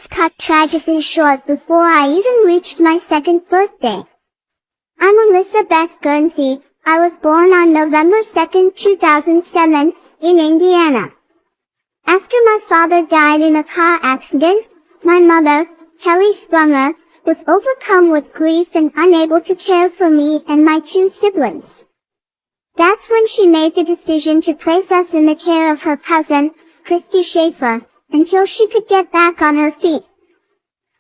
was cut tragically short before I even reached my second birthday. I'm Alissa Beth Guernsey. I was born on November 2, 2007, in Indiana. After my father died in a car accident, my mother, Cary Sprunger, was overcome with grief and unable to care for me and my two siblings. That's when she made the decision to place us in the care of her cousin, Christy Shaffer, until she could get back on her feet.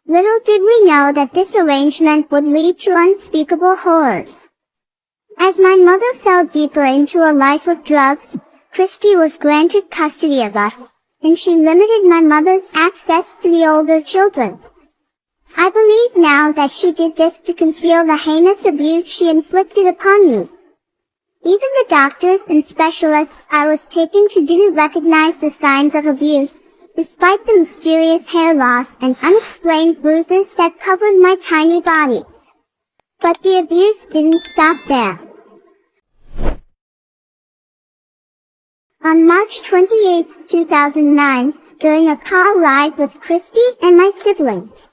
Little did we know that this arrangement would lead to unspeakable horrors. As my mother fell deeper into a life of drugs, Christy was granted custody of us, and she limited my mother's access to the older children. I believe now that she did this to conceal the heinous abuse she inflicted upon me. Even the doctors and specialists I was taken to didn't recognize the signs of abuse, despite the mysterious hair loss and unexplained bruises that covered my tiny body. But the abuse didn't stop there. On March 28, 2009, during a car ride with Christy and my siblings,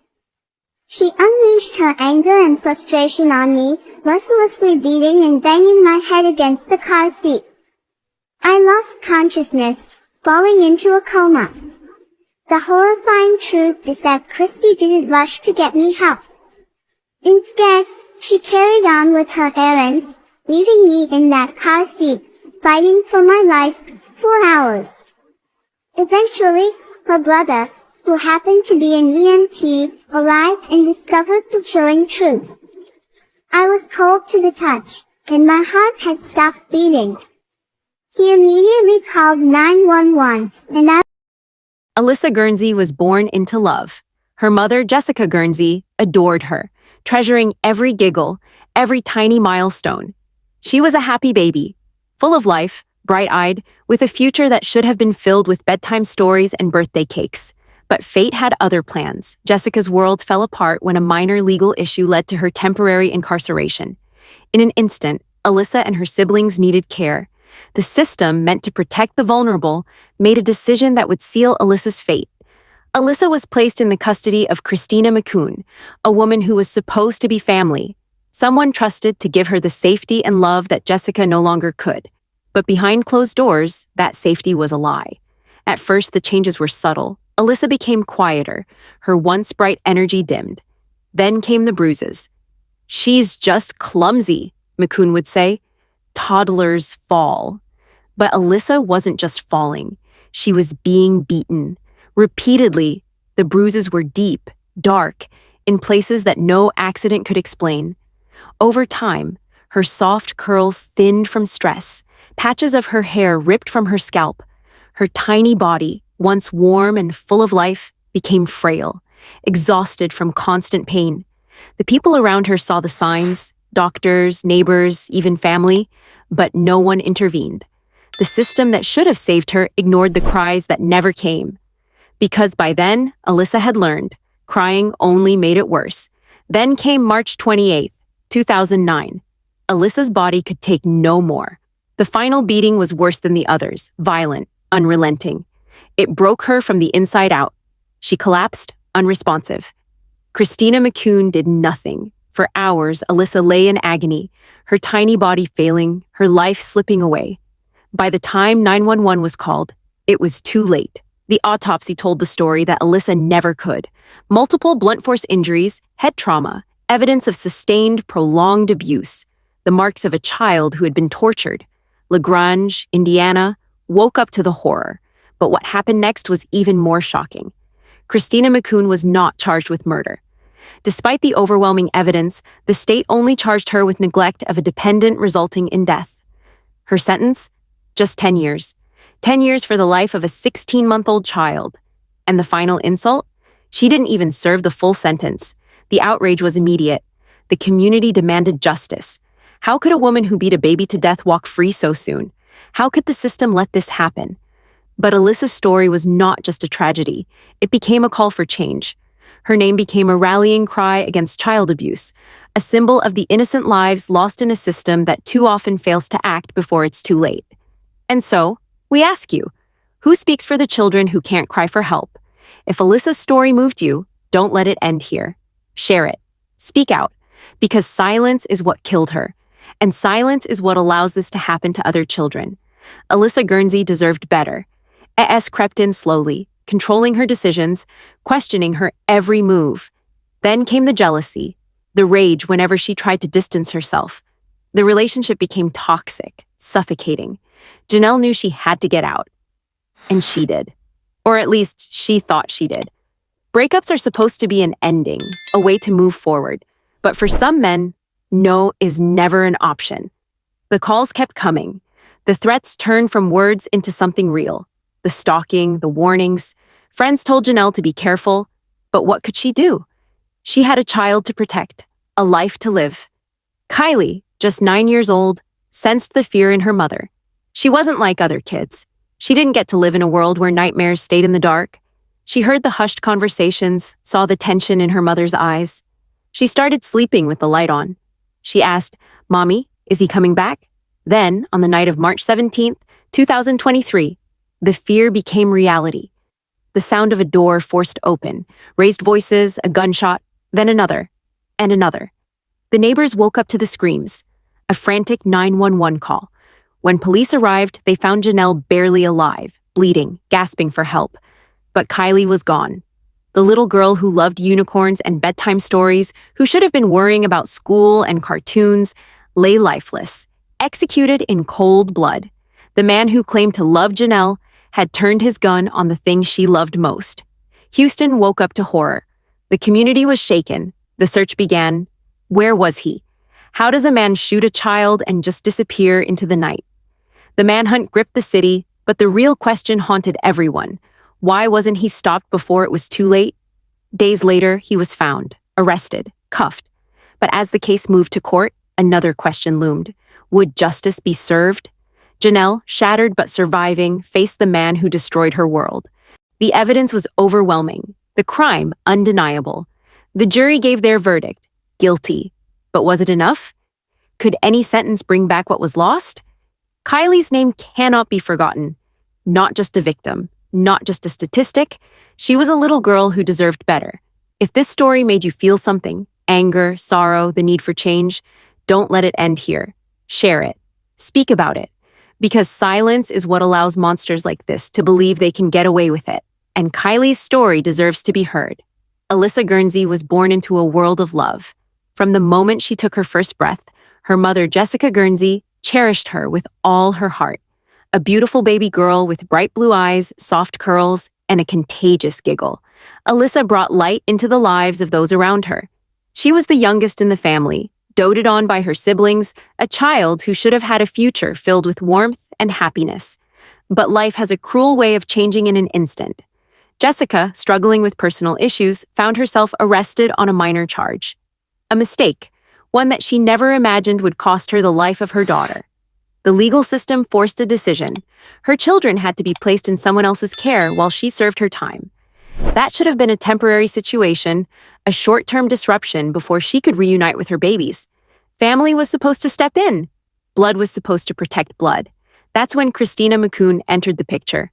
she unleashed her anger and frustration on me, mercilessly beating and banging my head against the car seat. I lost consciousness, falling into a coma. The horrifying truth is that Christy didn't rush to get me help. Instead, she carried on with her errands, leaving me in that car seat, fighting for my life, for hours. Eventually, her brother, who happened to be an EMT, arrived and discovered the chilling truth. I was cold to the touch, and my heart had stopped beating. He immediately called 911, and Alissa Guernsey was born into love. Her mother, Jessica Guernsey, adored her, treasuring every giggle, every tiny milestone. She was a happy baby, full of life, bright-eyed, with a future that should have been filled with bedtime stories and birthday cakes. But fate had other plans. Jessica's world fell apart when a minor legal issue led to her temporary incarceration. In an instant, Alissa and her siblings needed care. The system, meant to protect the vulnerable, made a decision that would seal Alissa's fate. Alissa was placed in the custody of Christina McCune, a woman who was supposed to be family, someone trusted to give her the safety and love that Jessica no longer could. But behind closed doors, that safety was a lie. At first, the changes were subtle. Alissa became quieter, her once bright energy dimmed. Then came the bruises. "She's just clumsy," McCune would say. "Toddlers fall." But Alissa wasn't just falling. She was being beaten. Repeatedly, the bruises were deep, dark, in places that no accident could explain. Over time, her soft curls thinned from stress, patches of her hair ripped from her scalp. Her tiny body, once warm and full of life, became frail, exhausted from constant pain. The people around her saw the signs, doctors, neighbors, even family, but no one intervened. The system that should have saved her ignored the cries that never came. Because by then, Alissa had learned, crying only made it worse. Then came March 28, 2009. Alissa's body could take no more. The final beating was worse than the others, violent, unrelenting. It broke her from the inside out. She collapsed, unresponsive. Christina McCune did nothing. For hours, Alissa lay in agony, her tiny body failing, her life slipping away. By the time 911 was called, it was too late. The autopsy told the story that Alissa never could. Multiple blunt force injuries, head trauma, evidence of sustained, prolonged abuse, the marks of a child who had been tortured. LaGrange, Indiana, woke up to the horror. But what happened next was even more shocking. Christina McCune was not charged with murder. Despite the overwhelming evidence, the state only charged her with neglect of a dependent resulting in death. Her sentence? Just 10 years. 10 years for the life of a 16-month-old child. And the final insult? She didn't even serve the full sentence. The outrage was immediate. The community demanded justice. How could a woman who beat a baby to death walk free so soon? How could the system let this happen? But Alissa's story was not just a tragedy. It became a call for change. Her name became a rallying cry against child abuse, a symbol of the innocent lives lost in a system that too often fails to act before it's too late. And so, we ask you, who speaks for the children who can't cry for help? If Alissa's story moved you, don't let it end here. Share it. Speak out. Because silence is what killed her. And silence is what allows this to happen to other children. Alissa Guernsey deserved better. ES crept in slowly, controlling her decisions, questioning her every move. Then came the jealousy, the rage whenever she tried to distance herself. The relationship became toxic, suffocating. Janelle knew she had to get out. And she did. Or at least, she thought she did. Breakups are supposed to be an ending, a way to move forward. But for some men, no is never an option. The calls kept coming. The threats turned from words into something real. The stalking, the warnings. Friends told Janelle to be careful, but what could she do? She had a child to protect, a life to live. Kylie, just 9 years old, sensed the fear in her mother. She wasn't like other kids. She didn't get to live in a world where nightmares stayed in the dark. She heard the hushed conversations, saw the tension in her mother's eyes. She started sleeping with the light on. She asked, "Mommy, is he coming back?" Then, on the night of March 17th, 2023, the fear became reality. The sound of a door forced open, raised voices, a gunshot, then another, and another. The neighbors woke up to the screams, a frantic 911 call. When police arrived, they found Janelle barely alive, bleeding, gasping for help. But Kylie was gone. The little girl who loved unicorns and bedtime stories, who should have been worrying about school and cartoons, lay lifeless, executed in cold blood. The man who claimed to love Janelle had turned his gun on the thing she loved most. Houston woke up to horror. The community was shaken. The search began. Where was he? How does a man shoot a child and just disappear into the night? The manhunt gripped the city, but the real question haunted everyone. Why wasn't he stopped before it was too late? Days later, he was found, arrested, cuffed. But as the case moved to court, another question loomed. Would justice be served? Janelle, shattered but surviving, faced the man who destroyed her world. The evidence was overwhelming, the crime undeniable. The jury gave their verdict, guilty. But was it enough? Could any sentence bring back what was lost? Kylie's name cannot be forgotten. Not just a victim, not just a statistic. She was a little girl who deserved better. If this story made you feel something, anger, sorrow, the need for change, don't let it end here. Share it. Speak about it. Because silence is what allows monsters like this to believe they can get away with it. And Kylie's story deserves to be heard. Alissa Guernsey was born into a world of love. From the moment she took her first breath, her mother, Jessica Guernsey, cherished her with all her heart. A beautiful baby girl with bright blue eyes, soft curls, and a contagious giggle. Alissa brought light into the lives of those around her. She was the youngest in the family, doted on by her siblings, a child who should have had a future filled with warmth and happiness. But life has a cruel way of changing in an instant. Jessica, struggling with personal issues, found herself arrested on a minor charge. A mistake, one that she never imagined would cost her the life of her daughter. The legal system forced a decision. Her children had to be placed in someone else's care while she served her time. That should have been a temporary situation, a short-term disruption before she could reunite with her babies. Family was supposed to step in. Blood was supposed to protect blood. That's when Christina McCoon entered the picture.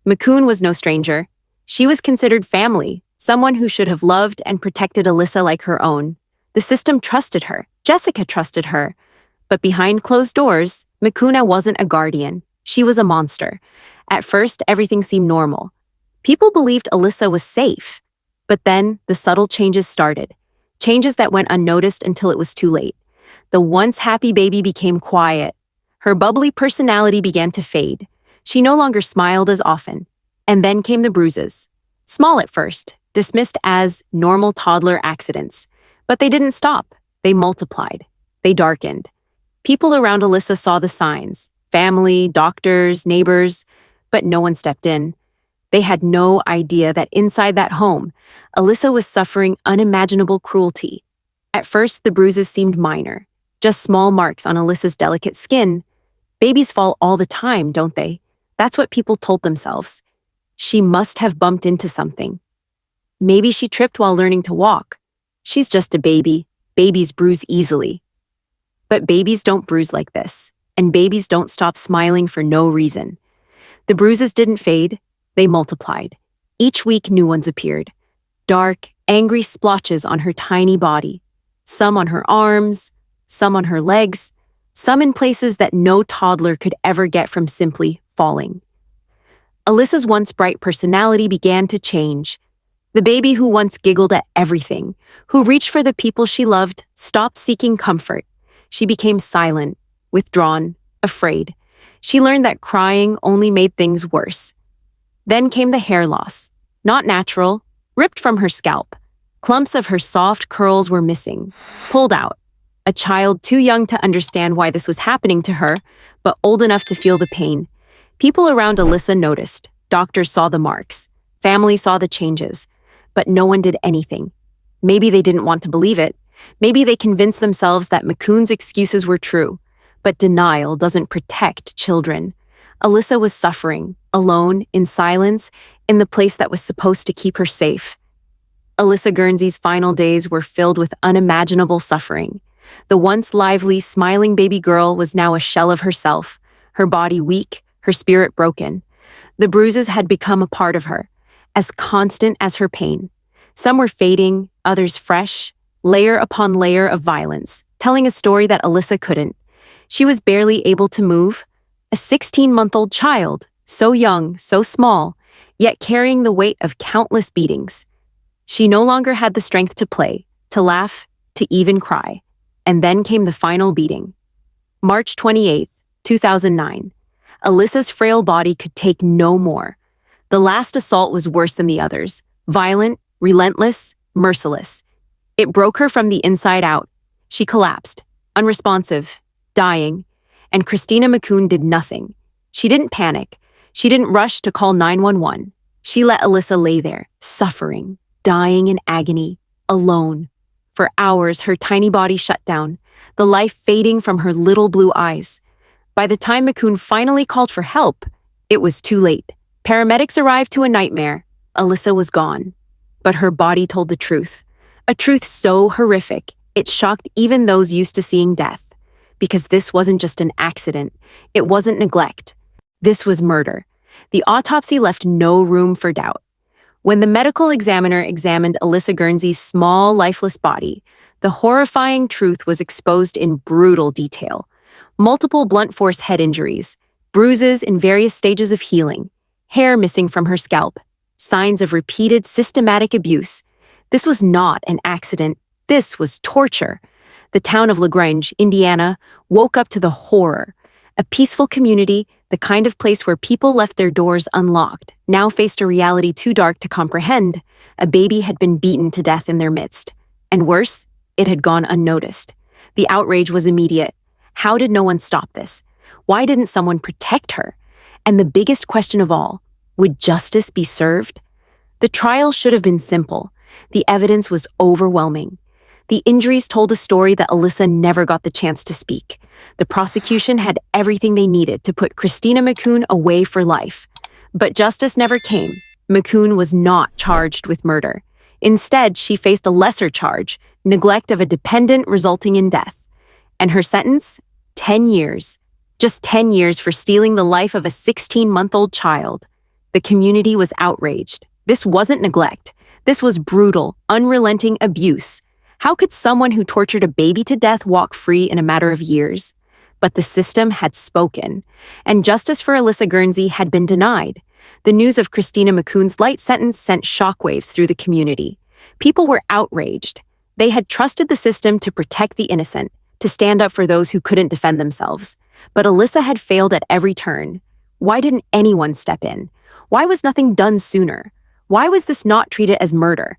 McCoon was no stranger. She was considered family, someone who should have loved and protected Alissa like her own. The system trusted her. Jessica trusted her. But behind closed doors, McCoona wasn't a guardian. She was a monster. At first, everything seemed normal. People believed Alissa was safe. But then, the subtle changes started. Changes that went unnoticed until it was too late. The once happy baby became quiet. Her bubbly personality began to fade. She no longer smiled as often. And then came the bruises. Small at first, dismissed as normal toddler accidents. But they didn't stop. They multiplied. They darkened. People around Alissa saw the signs. Family, doctors, neighbors. But no one stepped in. They had no idea that inside that home, Alissa was suffering unimaginable cruelty. At first, the bruises seemed minor. Just small marks on Alissa's delicate skin. Babies fall all the time, don't they? That's what people told themselves. She must have bumped into something. Maybe she tripped while learning to walk. She's just a baby. Babies bruise easily. But babies don't bruise like this, and babies don't stop smiling for no reason. The bruises didn't fade, they multiplied. Each week, new ones appeared. Dark, angry splotches on her tiny body. Some on her arms, some on her legs, some in places that no toddler could ever get from simply falling. Alissa's once bright personality began to change. The baby who once giggled at everything, who reached for the people she loved, stopped seeking comfort. She became silent, withdrawn, afraid. She learned that crying only made things worse. Then came the hair loss. Not natural, ripped from her scalp. Clumps of her soft curls were missing, pulled out. A child too young to understand why this was happening to her, but old enough to feel the pain. People around Alissa noticed. Doctors saw the marks. Family saw the changes. But no one did anything. Maybe they didn't want to believe it. Maybe they convinced themselves that Macoon's excuses were true. But denial doesn't protect children. Alissa was suffering, alone, in silence, in the place that was supposed to keep her safe. Alissa Guernsey's final days were filled with unimaginable suffering. The once lively, smiling baby girl was now a shell of herself, her body weak, her spirit broken. The bruises had become a part of her, as constant as her pain. Some were fading, others fresh, layer upon layer of violence, telling a story that Alissa couldn't. She was barely able to move, a 16-month-old child, so young, so small, yet carrying the weight of countless beatings. She no longer had the strength to play, to laugh, to even cry. And then came the final beating. March 28, 2009. Alissa's frail body could take no more. The last assault was worse than the others. Violent, relentless, merciless. It broke her from the inside out. She collapsed, unresponsive, dying. And Christina Macoon did nothing. She didn't panic. She didn't rush to call 911. She let Alissa lay there, suffering, dying in agony, alone. For hours, her tiny body shut down, the life fading from her little blue eyes. By the time Macoon finally called for help, it was too late. Paramedics arrived to a nightmare. Alissa was gone. But her body told the truth. A truth so horrific, it shocked even those used to seeing death. Because this wasn't just an accident. It wasn't neglect. This was murder. The autopsy left no room for doubt. When the medical examiner examined Alissa Guernsey's small, lifeless body, the horrifying truth was exposed in brutal detail. Multiple blunt force head injuries, bruises in various stages of healing, hair missing from her scalp, signs of repeated systematic abuse. This was not an accident. This was torture. The town of LaGrange, Indiana, woke up to the horror. A peaceful community, the kind of place where people left their doors unlocked, now faced a reality too dark to comprehend. A baby had been beaten to death in their midst. And worse, it had gone unnoticed. The outrage was immediate. How did no one stop this? Why didn't someone protect her? And the biggest question of all, would justice be served? The trial should have been simple. The evidence was overwhelming. The injuries told a story that Alissa never got the chance to speak. The prosecution had everything they needed to put Christina Macoon away for life. But justice never came. Macoon was not charged with murder. Instead, she faced a lesser charge, neglect of a dependent resulting in death. And her sentence? 10 years. Just 10 years for stealing the life of a 16-month-old child. The community was outraged. This wasn't neglect. This was brutal, unrelenting abuse. How could someone who tortured a baby to death walk free in a matter of years? But the system had spoken, and justice for Alissa Guernsey had been denied. The news of Christina Macoon's light sentence sent shockwaves through the community. People were outraged. They had trusted the system to protect the innocent, to stand up for those who couldn't defend themselves. But Alissa had failed at every turn. Why didn't anyone step in? Why was nothing done sooner? Why was this not treated as murder?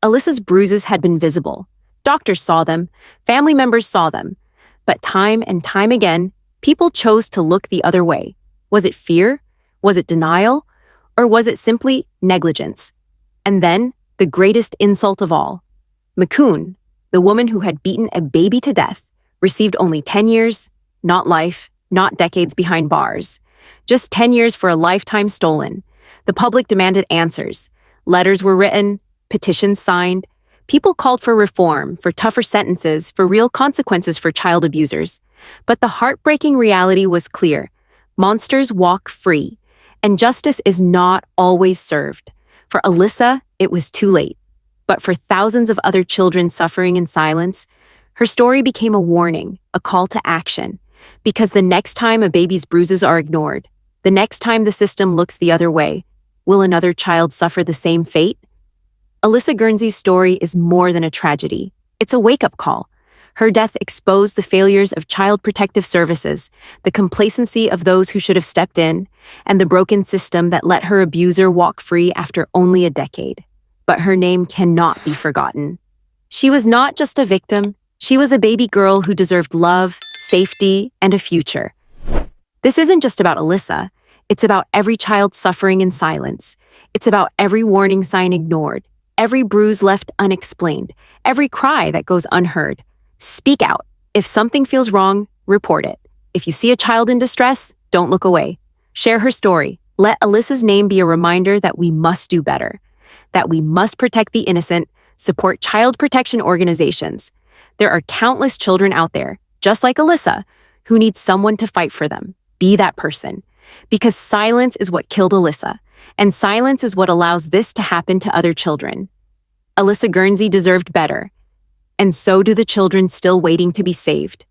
Alissa's bruises had been visible. Doctors saw them, family members saw them. But time and time again, people chose to look the other way. Was it fear? Was it denial? Or was it simply negligence? And then, the greatest insult of all. Macoon, the woman who had beaten a baby to death, received only 10 years, not life, not decades behind bars. Just 10 years for a lifetime stolen. The public demanded answers. Letters were written, petitions signed. People called for reform, for tougher sentences, for real consequences for child abusers. But the heartbreaking reality was clear. Monsters walk free, and justice is not always served. For Alissa, it was too late. But for thousands of other children suffering in silence, her story became a warning, a call to action. Because the next time a baby's bruises are ignored, the next time the system looks the other way, will another child suffer the same fate? Alissa Guernsey's story is more than a tragedy. It's a wake-up call. Her death exposed the failures of child protective services, the complacency of those who should have stepped in, and the broken system that let her abuser walk free after only a decade. But her name cannot be forgotten. She was not just a victim, she was a baby girl who deserved love, safety, and a future. This isn't just about Alissa, it's about every child suffering in silence. It's about every warning sign ignored, every bruise left unexplained, every cry that goes unheard. Speak out. If something feels wrong, report it. If you see a child in distress, don't look away. Share her story. Let Alissa's name be a reminder that we must do better, that we must protect the innocent, support child protection organizations. There are countless children out there, just like Alissa, who need someone to fight for them. Be that person. Because silence is what killed Alissa, and silence is what allows this to happen to other children. Alissa Guernsey deserved better, and so do the children still waiting to be saved.